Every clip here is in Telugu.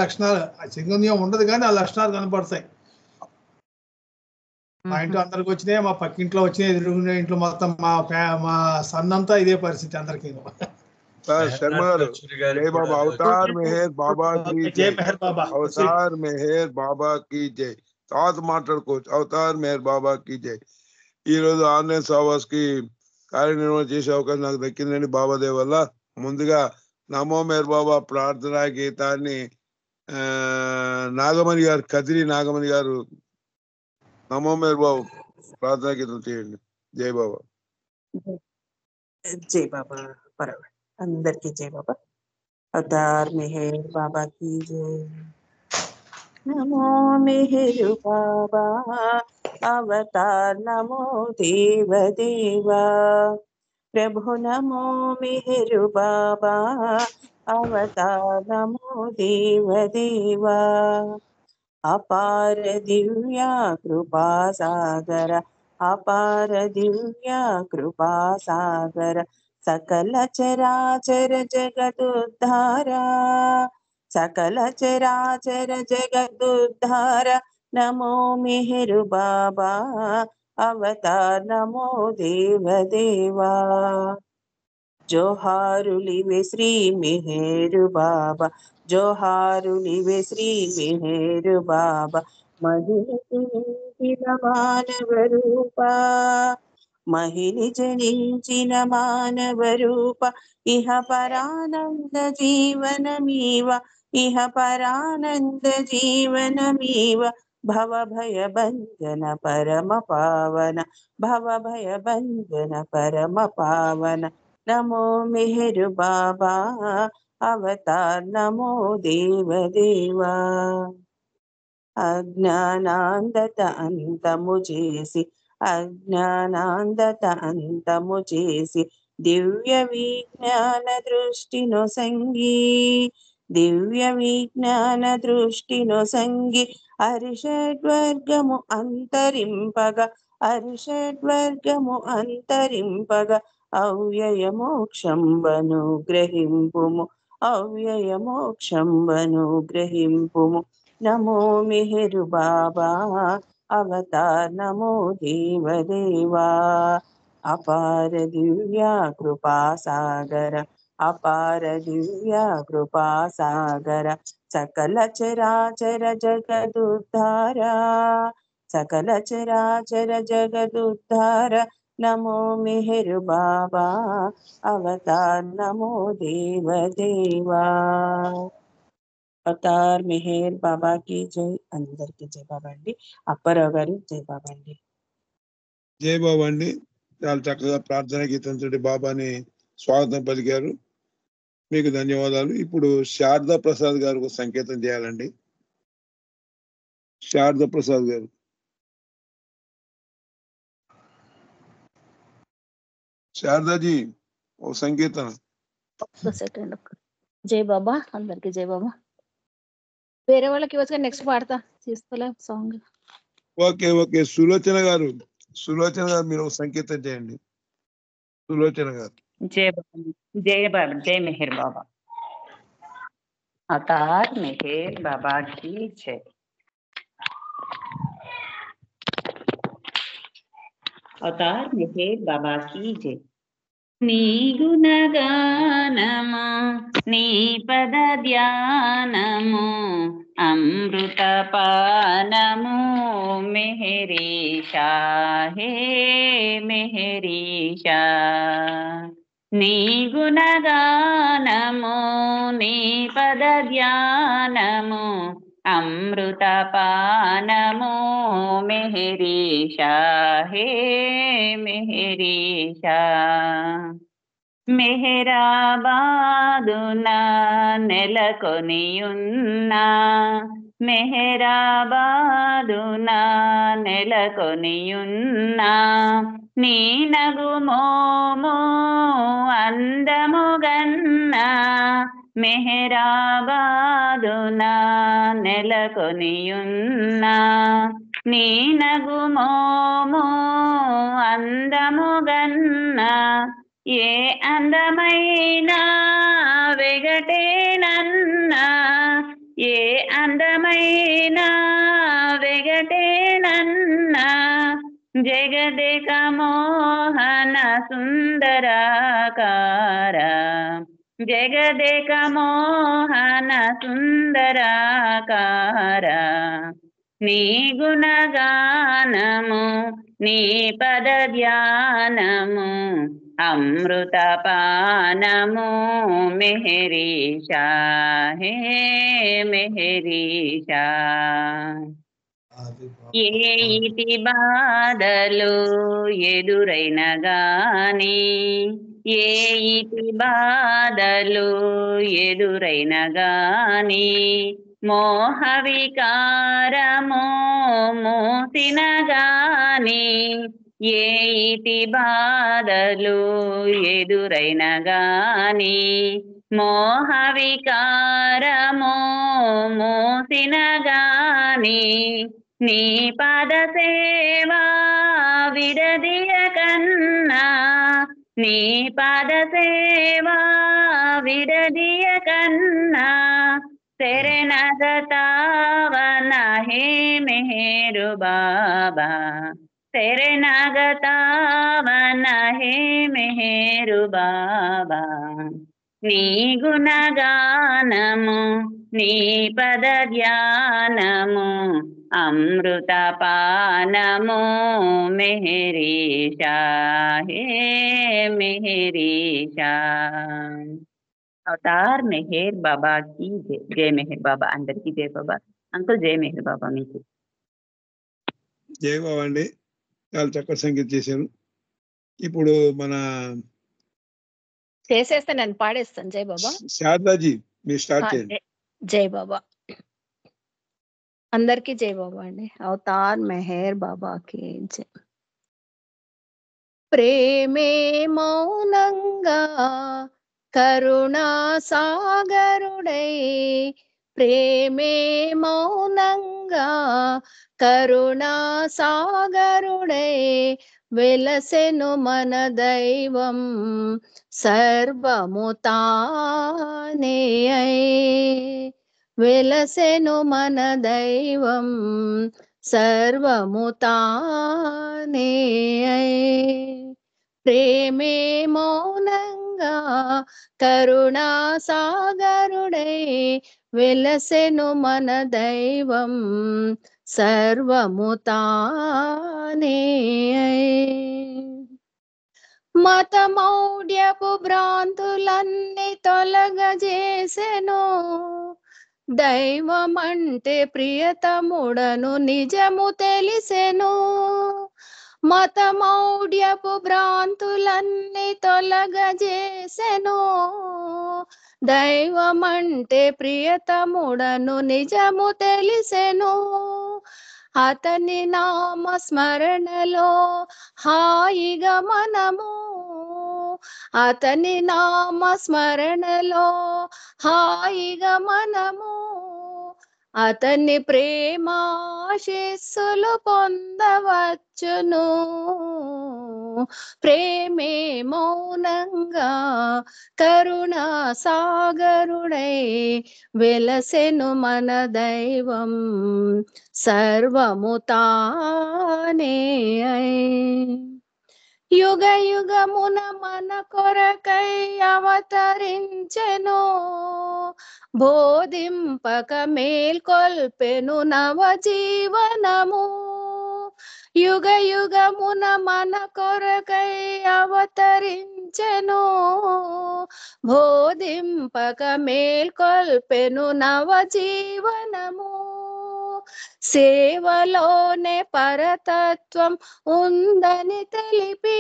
లక్షణాలు చిరంజీవి ఉండదు కానీ ఆ లక్షణాలు కనపడతాయి. మా ఇంట్లో అందరికి వచ్చినాయి, మా పక్కింట్లో వచ్చినాయి, ఎదురుగుండే ఇంట్లో మొత్తం మా సన్ అంతా ఇదే పరిస్థితి అందరికీ. శర్మ గారు జై బాబా, అవతార్ మెహర్ బాబా కి జై జై, మెహర్ బాబా, అవతార్ మెహర్ బాబా కి జై. తర్వాత మాట్లాడుకోవచ్చు. అవతార్ మెహర్ బాబా కి జై. ఈ రోజు ఆన్లైన్ సవాస్ కి కార్యనిర్వహణ చేసే అవకాశం నాకు దక్కిందండి బాబాదేవ్ వల్ల. ముందుగా నమో మెహర్ బాబా ప్రార్థనా గీతాన్ని నాగమణి గారు, కదిరి నాగమణి గారు నమో మెహర్ బాబు ప్రార్థనా గీతం చేయండి. జై బాబా. జై బాబా. పర్వాలేదు, అందరికీ జై బాబా. అవతార్ మెహర్ బాబా की जय. नमो मेहर बाबा अवतार, नमो देव देवा प्रभु, नमो मेहर बाबा अवतार, नमो देव देवा अपार दिव्या कृपा सागर, अपार दिव्या कृपा सागर सकल चराचर जगदुद्धारा, सकल चराचर जगदुद्धार नमो मेहर बाबा अवतार, नमो देव देवा जोहारुलिवे श्री मेहर बाबा, जोहारुलिवे श्री मेहर बाबा महिलिंచిన మానవ రూప, महिलिंచిన మానవ రూప ఇహ పరానంద జీవనమీవ, ఇహ పరానంద జీవనమీవ భవ భయ భంజన పరమ పావన, భవ భయ భంజన పరమ పావన नमो मेहर बाबा अवतार, नमो देव देवा अज्ञानांदत अंतमु చేసి, అజ్ఞానాందత అంతము చేసి దివ్య విజ్ఞాన దృష్టిను సంగి, దివ్య విజ్ఞాన దృష్టిను సంగి అరిషడ్వర్గము అంతరింపగా, అరిషడ్వర్గము అంతరింపగా అవ్యయ మోక్షంబను గ్రహింపుము, అవ్యయ మోక్షంబను గ్రహింపుము నమో మెహరు బాబా అవతార్, నమో దేవ దేవా అపార దివ్య కృపా సాగర, అపార దివ్య కృపా సాగర సకల చరాచర జగదుద్ధార, సకల చరాచర జగదుద్ధార नमो मेहर बाबा अवतार, नमो देव देवा అవతార్ మెహర్ బాబాకి జై. అందరికి జై బాబా అండి. అప్పారావు గారు జై బాబా అండి. జై బాబా అండి. చాలా చక్కగా ప్రార్థన గీతంతో బాబాని స్వాగతం పలికారు, మీకు ధన్యవాదాలు. ఇప్పుడు శారదా ప్రసాద్ గారు సంకేతం చేయాలండి. శారదా ప్రసాద్ గారు. శారదాజీ ఓ సంకేతం. ఒక్క సెకండ్. జై బాబా, అందరికి జై బాబా. వేరే వాళ్ళకి వచ్చి నెక్స్ట్ పాడతా, తీసుకోలే సాంగ్. Okay okay. సులోచన గారు, సులోచన గారు మీరు సంకేతం చేయండి. సులోచన గారు. జై బాబా, జై బాబా, జై మెహర్ బాబా. అవతార్ మెహర్ బాబా की जय. అవతార్ మెహర్ బాబా की जय. నీ గుణగానము, నీ పద ధ్యానము, అమృతపానము మెహరీషా, హే మెహరీషా. నీ గుణగానము, నీ పద ధ్యానము, అమృతపానము మెహరీషా, హే మెహరీషా. మెహరాబాదున నెలకొనియున్నా, మెహరాబాదున నెలకొనియున్నా నీ నగుమోము అందముగన్నా, మెహరాబాదున నెలకొనియున్నా నీ నగుమోము అందముగన్నా. ఏ అందమైనా వెగటేనన్నా, ఏ అందమైన వెగటేనన్నా జగదేక మోహన సుందరాకార జగదేక మోహన సుందరాకార నీ గుణగానము నీ పద ధ్యానము అమృతపానము మెహరీషా హే మెహరీషా ఏ ఇతి బాధలు ఎదురైన గాని ఏ ఇతి బాధలు ఎదురైన గాని మోహ వికారము మూసిన గాని ఏ ఇతి బాధలు ఎదురైన గాని మోహ వికారము మూసిన గాని నీ పద సేవా విడదియ కన్నా నీ పద సేవా విడదియ కన్నా శరణగతావన హే మెహరు బాబా శరణగతావన హే మెహరు బాబా నీ గుణగానము నీ పద ధ్యానము అమృతపానము మెహరీషా హే మెహరీషా అవతార్ మెహర్ బాబాకి జై మెహర్ బాబా అందరికి జై బాబా అంకుల్ జై మెహర్ బాబా మీకు జై బాబా అండి. చాలా చక్కటి సంగీతం చేశారు. ఇప్పుడు మన చేసేస్తే నేను పాడేస్తాను. జై బాబా. శారదాజీ మీరు స్టార్ట్ చేయండి. జై బాబా అందరికి జై బాబా అండి. అవతార్ మెహర్ బాబాకి జై. ప్రేమే మౌనంగా కరుణా సాగరుడై ప్రేమే మౌనంగా కరుణా సాగరుడై వెలసెను మన దైవం సర్వము తానే వెలసెను మన దైవం సర్వము తానే ప్రేమే మౌనంగా కరుణా సాగరుడై వెలసెను మన దైవం సర్వము తానే మతమౌఢ్యపు భ్రాంతులన్నీ తొలగజేసెను దైవమంటే ప్రియతముడను నిజము తెలిసెను మతమౌఢ్యపు భ్రాంతులన్నీ తొలగజేసెను దైవమంటే ప్రియతముడను నిజము తెలిసెను అతని నామ స్మరణలో హాయిగా మనము అతని నామ స్మరణలో హాయిగా మనము అతని ప్రేమాశీస్సులు పొందవచ్చును ప్రేమే మౌనంగా కరుణా సాగరుడై వెలసెను మన దైవం సర్వము తానే యుగ యుగమున మన కొరకై అవతరించెను బోధింపక మేల్కొల్పెను నవజీవనము యుగ యుగమున మన కొరకై అవతరించెను బోధింపక మేల్కొల్పెను నవజీవనము సేవలోనే పరతత్వం ఉందని తెలిపి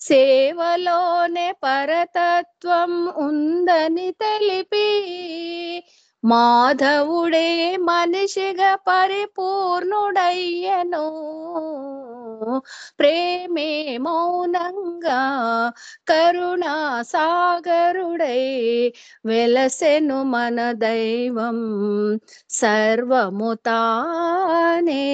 సేవలోనే పరతత్వం ఉందని తెలిపి మాధవుడే మనిషిగా పరిపూర్ణుడయ్యను ప్రేమే మౌనంగా కరుణా సాగరుడై వెలసెను మన దైవం సర్వము తానే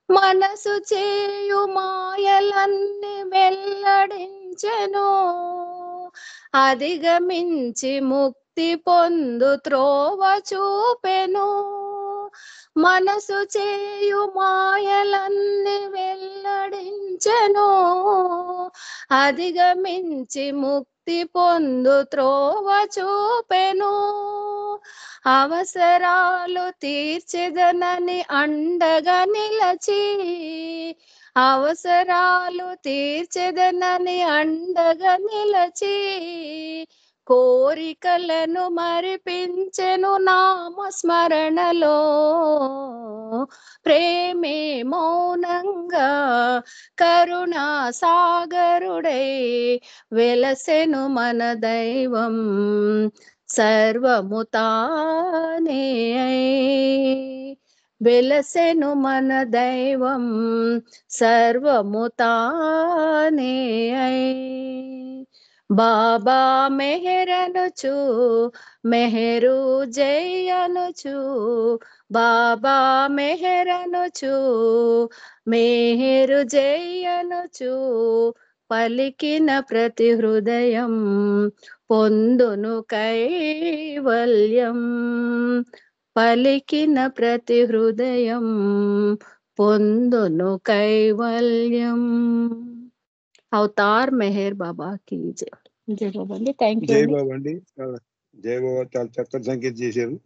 మనసు చేయు మాయలన్నీ వెల్లడించెను అధిగమించి ముక్తి ముక్తి పొందు త్రోవ చూపెను. మనసు చేయు మాయలన్నీ వెల్లడించెను. అధిగమించి ముక్తి పొందు త్రోవ చూపెను. అవసరాలు తీర్చెదనని అండగా నిలచి, అవసరాలు తీర్చెదనని అండగా నిలచి, కోరికలను మరిపించెను నామస్మరణలో. ప్రేమే మౌనంగా కరుణా సాగరుడై వెలసెను మన దైవం. సర్వము తానే వెలసెను మన దైవం. సర్వము తానే బాబా మెహరనుచు మెహరు జయనుచు, బాబా మెహరనుచు మెహరు జయనుచు, పలికిన ప్రతి హృదయం పొందును కైవల్యం. పలికిన ప్రతి హృదయం పొందును కైవల్యం. అవతార్ మెహర్ బాబా की जय. జై బాబా అండి. థ్యాంక్ యూ జై అండి. బాబా అండి. జై బాబా చాలా చక్కటి సంకేతం చేశారు.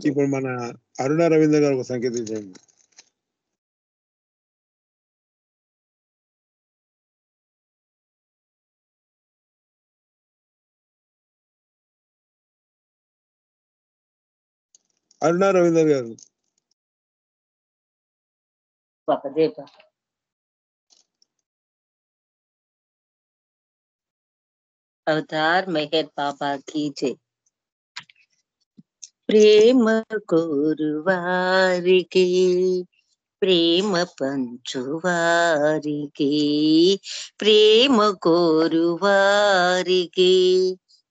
ఇప్పుడు మన అరుణ రవీంద్ర గారు ఒక సంకేతం చేయండి. అరుణ రవీంద్ర గారు. అవతార్ మెహర్ బాబా की जय. ప్రేమ కోరువారికి ప్రేమ పంచువారికి, ప్రేమ కోరువారికి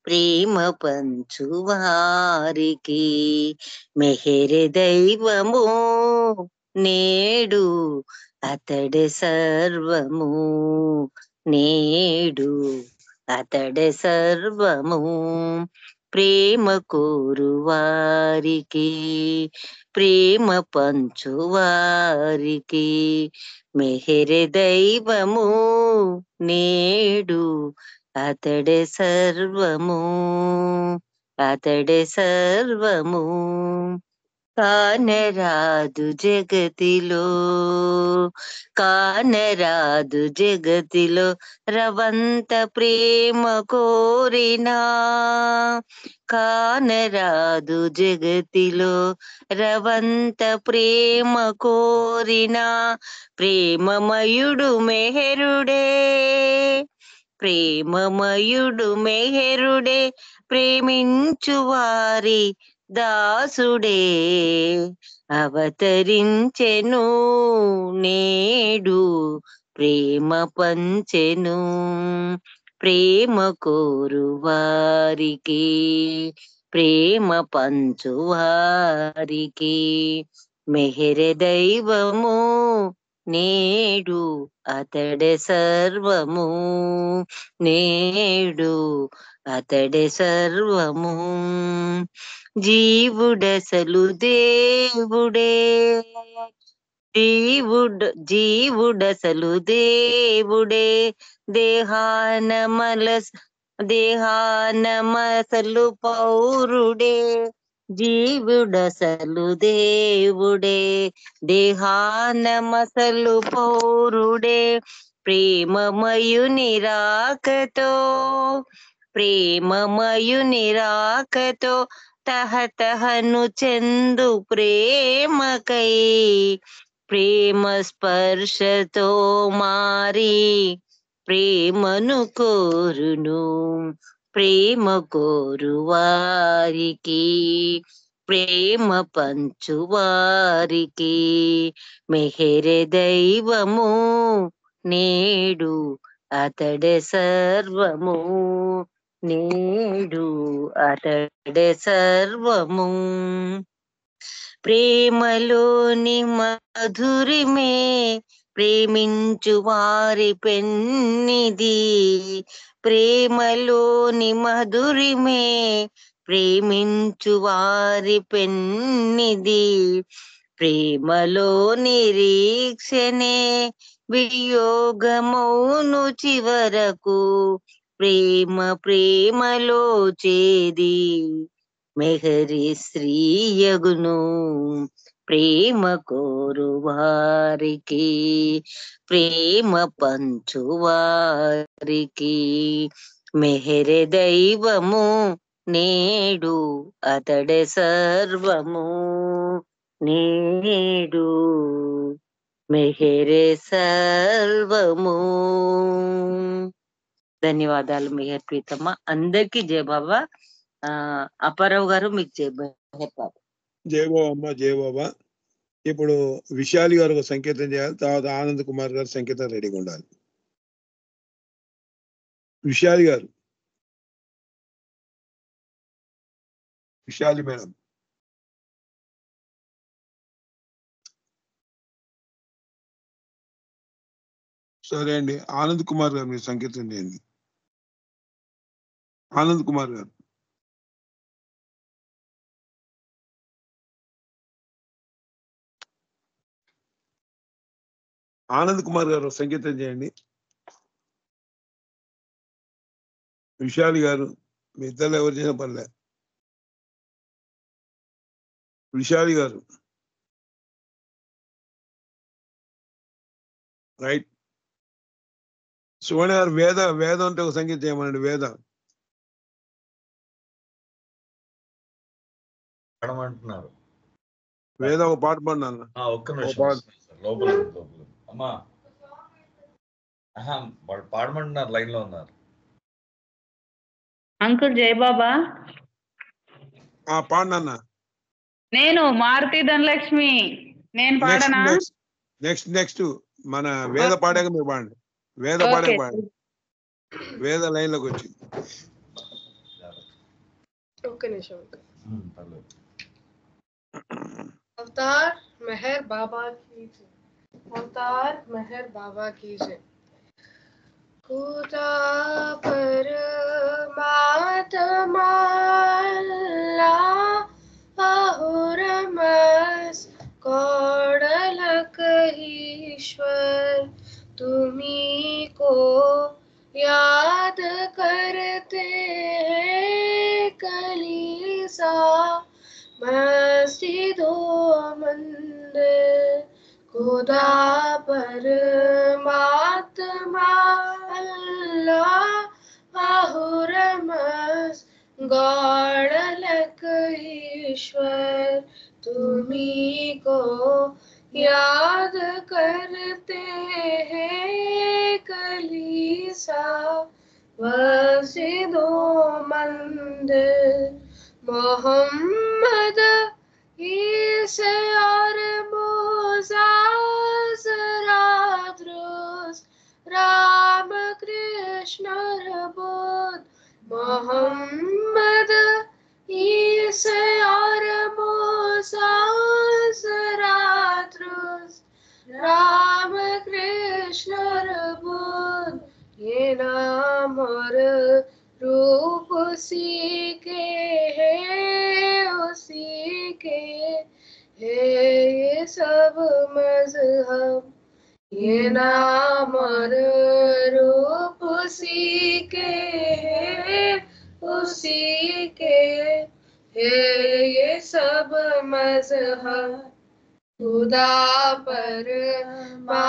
ప్రేమ పంచువారికి, మెహర్ దైవము నేడు అతడే సర్వము. నేడు అతడే సర్వము. ప్రేమ కోరువారికి ప్రేమ పంచువారికి, మెహర్ దైవము నేడు అతడే సర్వము. అతడే సర్వము. కానరాదు జగతిలో, కానరాదు జగతిలో రవంత ప్రేమ కోరినా, కానరాదు జగతిలో రవంత ప్రేమ కోరినా, ప్రేమమయుడు మెహరుడే, ప్రేమమయుడు మెహరుడే, ప్రేమించు వారి దాసుడే అవతరించెను నేడు ప్రేమ పంచెను. ప్రేమ కోరువారికి ప్రేమ పంచువారికి, మెహర్ దైవము నేడు అతడే సర్వము. నేడు అతడే సర్వము. జీవుడసలు దేవుడే, జీవుడసలు దేవుడే, దేహానమసలు పౌరుడే. జీవుడసలు దేవుడే, దేహానమసలు పౌరుడే, ప్రేమమయుని రాకతో, ప్రేమమయుని రాకతో తహతహను చెందు ప్రేమకై, ప్రేమ స్పర్శతో మారి ప్రేమను కోరును. ప్రేమ కోరువారికి ప్రేమ పంచువారికి, మెహర్ దైవము నేడు అతడే సర్వము. నేడు అతడే సర్వము. ప్రేమలోని మధురిమే ప్రేమించు వారి పెన్నిది, ప్రేమలోని మధురిమే ప్రేమించు వారి పెన్నిది ప్రేమలో నిరీక్షణే వియోగమౌను చివరకు ప్రేమ ప్రేమలో చేది మెహరి శ్రీయగును ప్రేమ కోరు వారికి ప్రేమ పంచు వారికి మెహరి దైవము నేడు అతడే సర్వము నేడు మెహరే సర్వము. ధన్యవాదాలు మెహర్ ప్రీతమ్మ. అందరికి జయ బాబా. అప్పారావు గారు మీకు జయ మెహర్ బాబా. జయ బాబా అమ్మ, జయ బాబా. ఇప్పుడు విశాలి గారు ఒక సంకేతం చేయాలి, తర్వాత ఆనంద్ కుమార్ గారు సంకేతం రెడీగా ఉండాలి. విశాలి గారు, విశాలి మేడం. సరే అండి, ఆనంద్ కుమార్ గారు మీరు సంకేతం చేయండి. ఆనంద్ కుమార్ గారు. ఆనంద్ కుమార్ గారు సంకేతం చేయండి. విశాలి గారు, మీ ఇద్దరు ఎవరు చేసిన పర్లే. విశాలి గారు, రైట్. సువర్ణ గారు, వేద అంటే ఒక సంగీతం చేయమనండి. వేద పాడమంటున్నారు. వేద ఒక పాట పాడినాను. ఒక్క నిమిషం లోపల అమ్మా, వాళ్ళు పాడమంటున్నారు, లైన్ లో ఉన్నారు. అంకుల్ జై బాబా. పాడినా. నేను మారుతి ధనలక్ష్మి. నేను పాడనా? నెక్స్ట్ మన వేద పాడాక మీరు పాడండి. వేద పాడాక పాడండి. వేద లైన్ లోకి వచ్చి ఒక్క నిమిషం. अवतार मेहर बाबा की जय। अवतार मेहर बाबा की जय। खुदा परमात्मा अहुरमस कोडलक ईश्वर तुम्ही को याद करते हैं कलीसा मस्जिदो मंदिर खुदा परमात्मा अल्लाह अहुरमस गॉडलक ईश्वर तुम्ही को याद करते हैं कलीसा मस्जिदो मंदिर मोहम्मद ईसा और मूसा सराद्रुस राम कृष्ण और बुद्ध मोहम्मद ईसा और मूसा सराद्रुस राम कृष्ण और बुद्ध ये नाम और रूप उसी के है उसी के है ये सब मजहब ये नाम और रूप उसी के है उसी के है ये सब मजहब खुदा परमात्मा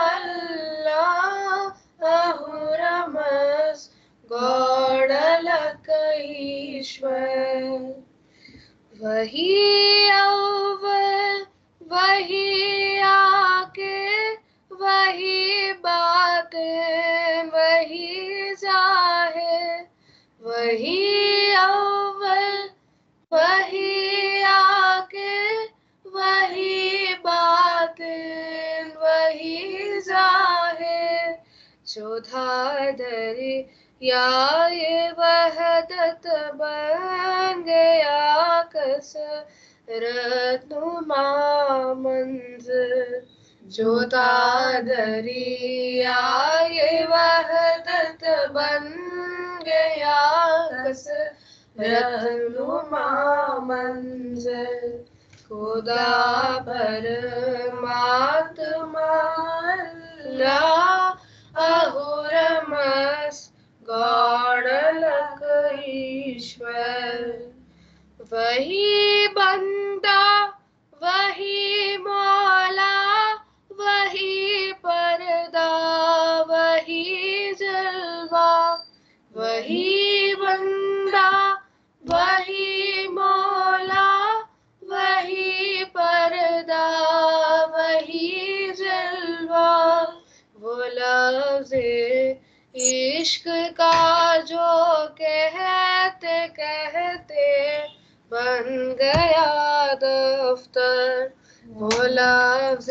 अल्लाह अहुरमस गॉडलक ईश्वर वही अव्वल वही आके वही बातें वही जाहिर वही अव्वल वही आके वही बातें वही जाहिर चौधारी या ये वहदत बन गया कसरत नुमा मंज़िल चौधारी या ये वहदत बन गया कसरत रहनुमा मंजिल खुदा परमात्मा अल्लाह अहुरमस गॉड अलग ईश्वर वही बंदा वही मौला वही पर्दा वही जलवा वही बंदा वही मौला वही पर्दा वही जलवा वो लफ्ज़ इश्क का जो कहते कहते बन गया दफ्तर वो लफ्ज़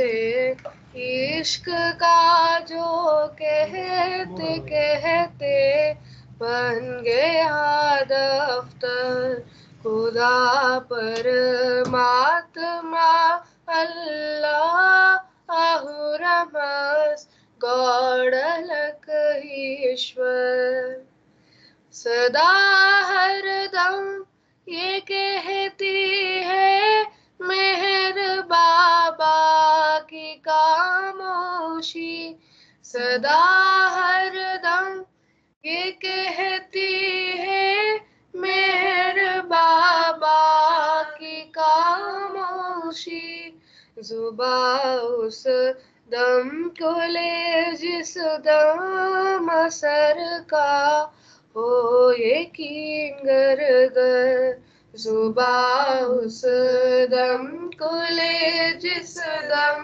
इश्क का जो कहते कहते बन गया दफ्तर खुदा परमात्मा अल्लाह अहुरमस गॉड अलग ईश्वर सदा हरदम ये कहती है मेहर बाबा की खामोशी सदा हरदम ये कहती है मेहर बाबा की खामोशी जुबा उस दम को ले जिस दम असर का हो यकीन गरगर जुबा उस दम को ले जिस दम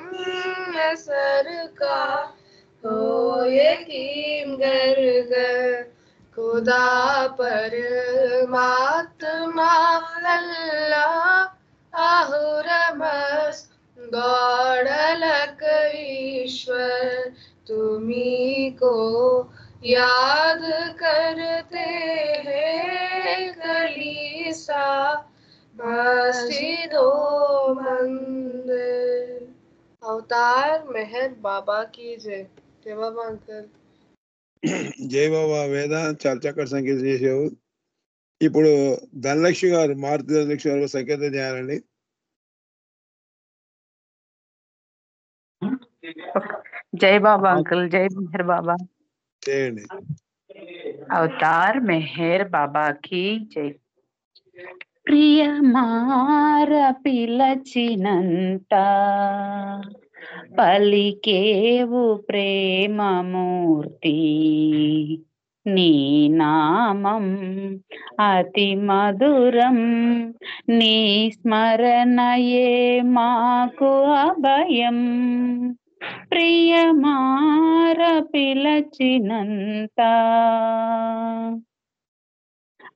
असर का हो यकीन गरगर खुदा परमात्मा अल्लाह अहुरमस गॉड अलग ईश्वर तुम्ही को याद करते हैं कलीसा मस्जिदों मंदिर अवतार मेहर बाबा की जय जय बाबा अंकल జై బాబా వేద చాలా చక్కటి సంకేతం చేసావు. ఇప్పుడు ధనలక్ష్మి గారు మారుతి ధనలక్ష్మి గారు సంకేతం చేయాలండి. जय बाबा अंकल जय मेहर बाबा చేయండి. अवतार मेहर बाबा की जय प्रिय मार पिलचिनंता పలికేవు ప్రేమమూర్తి నీ నామం అతి మధురం నీ స్మరణయే మాకు అభయం ప్రియమార పిలచినంత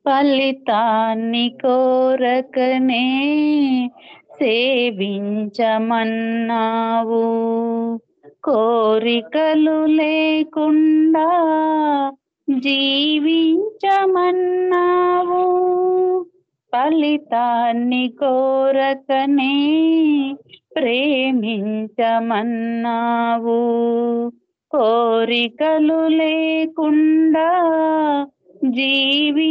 ఫలితాన్ని కోరకనే సేవించమన్నావు కోరికలు లేకుండా జీవించమన్నావు ఫలితాన్ని కోరకనే ప్రేమించమన్నావు కోరికలు లేకుండా జీవించమన్నావు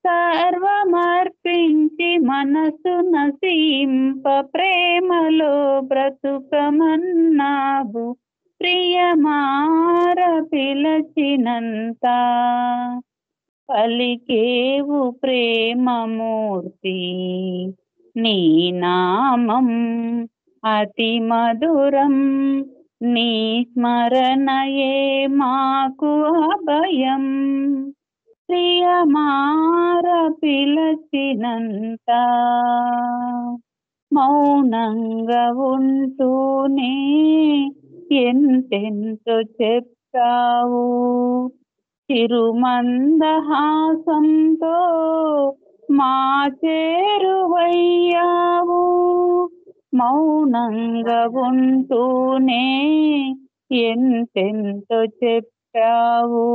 సర్వమర్పించి మనసు నసింప ప్రేమలో బ్రతుకమన్నావు ప్రియమార పిలచినంత పలికేవు ప్రేమమూర్తి నీ నామం అతి మధురం నీ స్మరణయే మాకు అభయం ప్రియమార పిలచినంత మౌనంగా ఉంటూనే ఎంతెంతో చెప్పావు చిరుమందహాసంతో మా చేరువయ్యావు మౌనంగా ఉంటూనే ఎంతెంతో చెప్పావు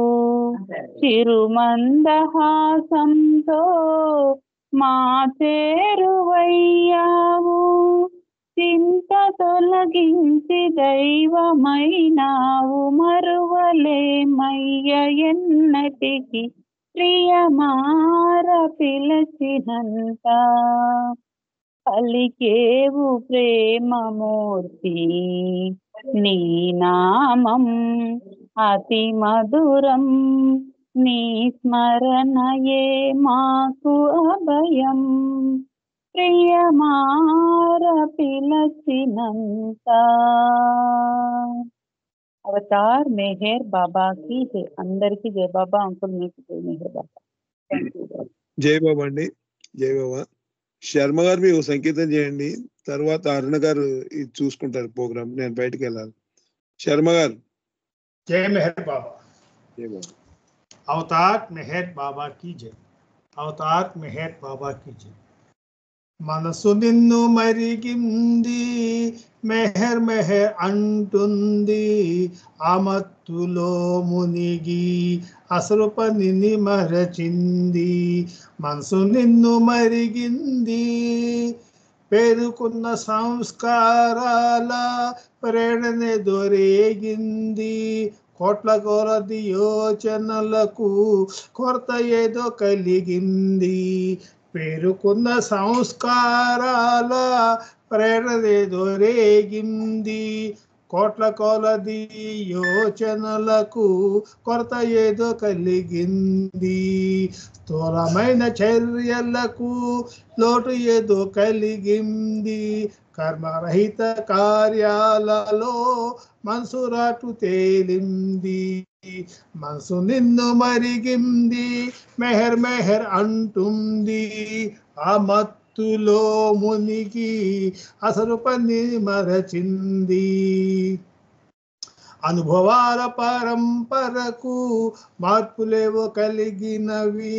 చిరుమందహాసంతో మా చేరువయ్యావు చింత తొలగించి దైవమైనావు మరువలేమయ్య ఎన్నటికి ప్రియమార పిలచినంత పలికేవు ప్రేమమూర్తి నీ నామం అతి మధురం నీ స్మరణయే మాకు అభయం ప్రియమార పిలచినంత. అవతార్ మెహర్ బాబా కి జై. అందరికి జై బాబా. అంకుల్ మీకు జై మెహర్ బాబా. Thank you. జై బాబా అండి. జై బాబా. శర్మ గారు మీకు సంకేతం చేయండి, తర్వాత అరుణ గారు ఇది చూసుకుంటారు ప్రోగ్రామ్. నేను బయటికి వెళ్ళాలి. శర్మ గారు. జై మెహర్ బాబా. జై బాబా. అవతార్ మెహర్ బాబా की जय. అవతార్ మెహర్ బాబా की जय. మనసు నిన్ను మరిగింది మెహర్ మెహర్ అంటుంది ఆమత్తులో మునిగి అసలు పనిని మరచింది. మనసు నిన్ను మరిగింది పేరుకున్న సంస్కారాల ప్రేరణే దొరేగింది. కోట్ల కొలది యోచనలకు కొరత ఏదో కలిగింది. పేరుకున్న సంస్కారాల ప్రేరణేదో రేగింది. కోట్ల కొలది యోచనలకు కొరత ఏదో కలిగింది. స్థూలమైన చర్యలకు లోటు ఏదో కలిగింది. కర్మరహిత కార్యాలలో మనసురాటు తేలింది. మనసు నిన్ను మరిగింది మెహర్ మెహర్ అంటుంది ఆ మత్తులో మునిగి అసలు పని మరచింది. అనుభవాల పరంపరకు మార్పులేవో కలిగినవి.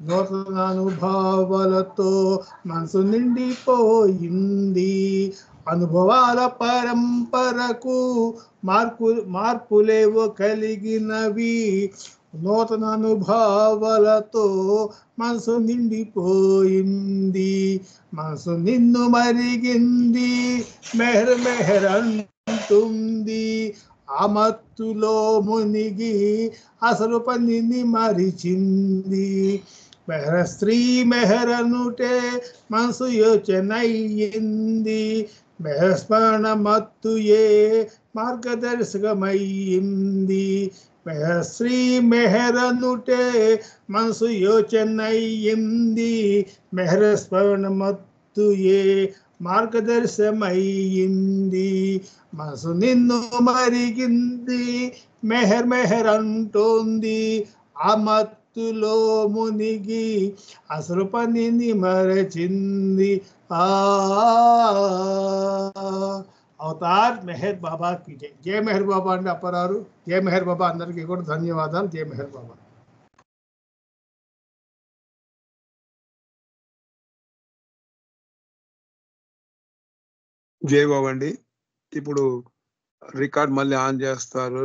నూతన అనుభవాలతో మనసు నిండిపోయింది. అనుభవాల పరంపరకు మార్పులేవో కలిగినవి. నూతన అనుభవాలతో మనసు నిండిపోయింది. మనసు నిన్ను మరిగింది మెహర్ మెహర్ అంటుంది ఆ మత్తులో మునిగి అసలు పనిని మరిచింది. మెహర్ స్త్రీ మెహర్ అనుటే మనసు యోచనయ్యింది. మెహర్ స్మరణ మత్తుయే మార్గదర్శకమయ్యింది. మెహర్ శ్రీ మెహర్ అనుటే మనసు యోచనయ్యింది. మెహర్ స్మరణ మత్తుయే మార్గదర్శకమయ్యింది. మనసు నిన్ను మరిగింది మెహర్ మెహర్ అంటోంది ఆ మత్తులో మునిగి అసలు పనిని మరచింది. అవతార్ మెహర్ బాబా की जय. జయ మెహర్ బాబా అండి అప్పరారు. జయ మెహర్ బాబా. అందరికీ కూడా ధన్యవాదాలు. జయ మెహర్ బాబా. జై బాబా అండి. ఇప్పుడు రికార్డ్ మళ్ళీ ఆన్ చేస్తారు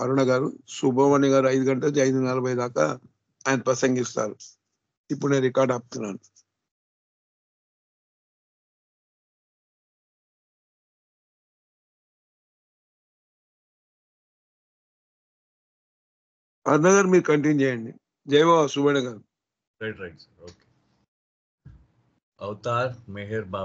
అరుణ గారు. సుబ్రహ్మణ్య గారు 5 గంటల 5:40 దాకా ఆయన ప్రసంగిస్తారు. ఇప్పుడు నేను రికార్డ్ ఆపుతున్నాను. అరుణ గారు మీరు కంటిన్యూ చేయండి. జై బాబా. Subrahmanya garu. Right sir. Okay. Avatar Meher బాబా